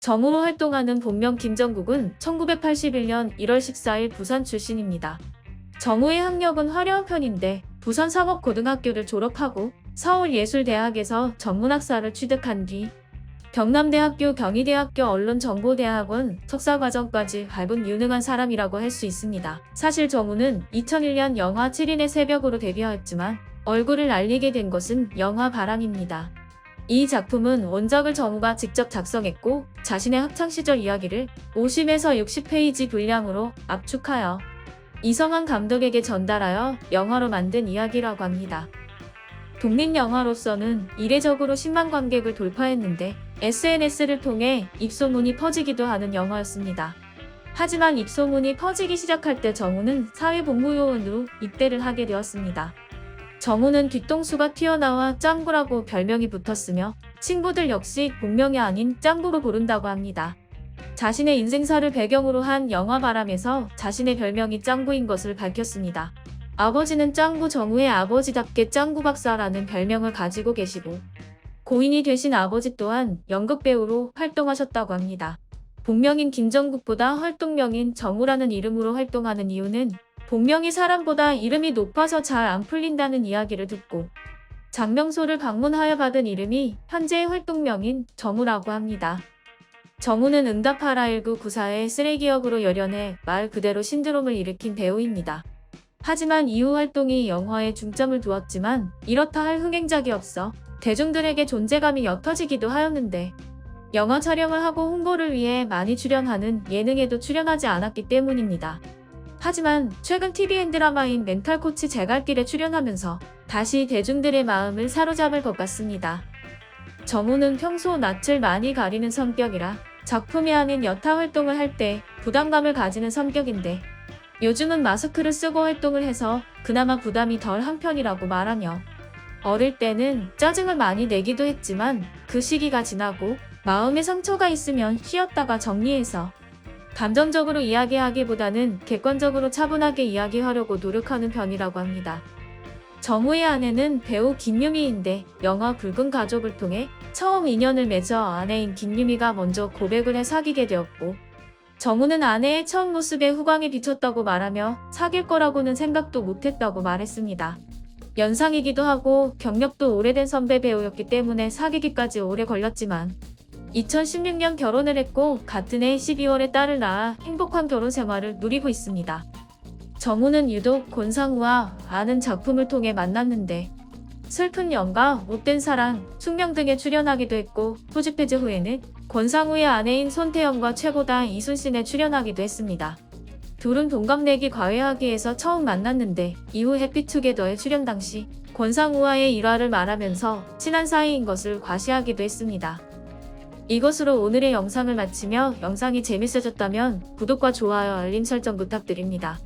정우로 활동하는 본명 김정국은 1981년 1월 14일 부산 출신입니다. 정우의 학력은 화려한 편인데 부산상업고등학교를 졸업하고 서울예술대학에서 전문학사를 취득한 뒤 경남대학교, 경희대학교, 언론정보대학원 석사과정까지 밟은 유능한 사람이라고 할 수 있습니다. 사실 정우는 2001년 영화 7인의 새벽으로 데뷔하였지만 얼굴을 알리게 된 것은 영화 바람입니다. 이 작품은 원작을 정우가 직접 작성했고 자신의 학창시절 이야기를 50에서 60페이지 분량으로 압축하여 이성환 감독에게 전달하여 영화로 만든 이야기라고 합니다. 독립영화로서는 이례적으로 10만 관객을 돌파했는데 SNS를 통해 입소문이 퍼지기도 하는 영화였습니다. 하지만 입소문이 퍼지기 시작할 때 정우는 사회복무요원으로 입대를 하게 되었습니다. 정우는 뒤통수가 튀어나와 짱구라고 별명이 붙었으며 친구들 역시 본명이 아닌 짱구로 부른다고 합니다. 자신의 인생사를 배경으로 한 영화 바람에서 자신의 별명이 짱구인 것을 밝혔습니다. 아버지는 짱구 정우의 아버지답게 짱구 박사라는 별명을 가지고 계시고 고인이 되신 아버지 또한 연극배우로 활동하셨다고 합니다. 본명인 김정국보다 활동명인 정우라는 이름으로 활동하는 이유는 본명이 사람보다 이름이 높아서 잘 안 풀린다는 이야기를 듣고 장명소를 방문하여 받은 이름이 현재의 활동명인 정우라고 합니다. 정우는 응답하라 1994의 쓰레기역으로 열연해 말 그대로 신드롬을 일으킨 배우입니다. 하지만 이후 활동이 영화에 중점을 두었지만 이렇다 할 흥행작이 없어 대중들에게 존재감이 옅어지기도 하였는데 영화 촬영을 하고 홍보를 위해 많이 출연하는 예능에도 출연하지 않았기 때문입니다. 하지만 최근 TVN 드라마인 멘탈코치 제갈길에 출연하면서 다시 대중들의 마음을 사로잡을 것 같습니다. 정우는 평소 낯을 많이 가리는 성격이라 작품이 아닌 여타 활동을 할 때 부담감을 가지는 성격인데 요즘은 마스크를 쓰고 활동을 해서 그나마 부담이 덜 한 편이라고 말하며 어릴 때는 짜증을 많이 내기도 했지만 그 시기가 지나고 마음에 상처가 있으면 쉬었다가 정리해서 감정적으로 이야기하기보다는 객관적으로 차분하게 이야기하려고 노력하는 편이라고 합니다. 정우의 아내는 배우 김유미인데 영화 붉은 가족을 통해 처음 인연을 맺어 아내인 김유미가 먼저 고백을 해 사귀게 되었고 정우는 아내의 처음 모습에 후광이 비쳤다고 말하며 사귈 거라고는 생각도 못했다고 말했습니다. 연상이기도 하고 경력도 오래된 선배 배우였기 때문에 사귀기까지 오래 걸렸지만 2016년 결혼을 했고 같은 해 12월에 딸을 낳아 행복한 결혼 생활을 누리고 있습니다. 정우는 유독 권상우와 아는 작품을 통해 만났는데 슬픈 연가, 못된 사랑, 숙명 등에 출연하기도 했고 소집 해제 후에는 권상우의 아내인 손태영과 최고다 이순신에 출연하기도 했습니다. 둘은 동갑내기 과외하기에서 처음 만났는데 이후 해피투게더에 출연 당시 권상우와의 일화를 말하면서 친한 사이인 것을 과시하기도 했습니다. 이것으로 오늘의 영상을 마치며 영상이 재밌어졌다면 구독과 좋아요, 알림 설정 부탁드립니다.